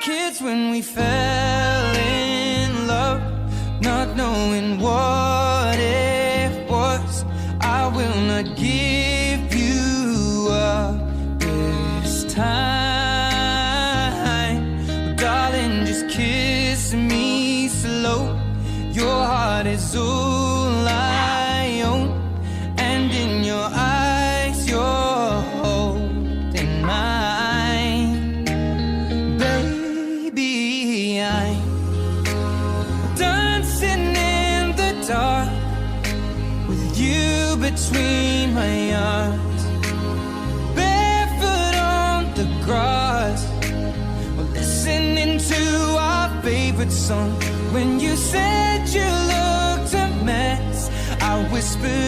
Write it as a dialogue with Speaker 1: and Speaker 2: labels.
Speaker 1: kids when we fell in love, not knowing what it was. I will not give you up this time. Oh, darling, just kiss me slow. Your heart is all I own, and in your eyes you're holding mine. Baby, I'm dancing in the dark with you between my arms, barefoot on the grass, we're listening to our favorite song. When you said you looked a mess, I whispered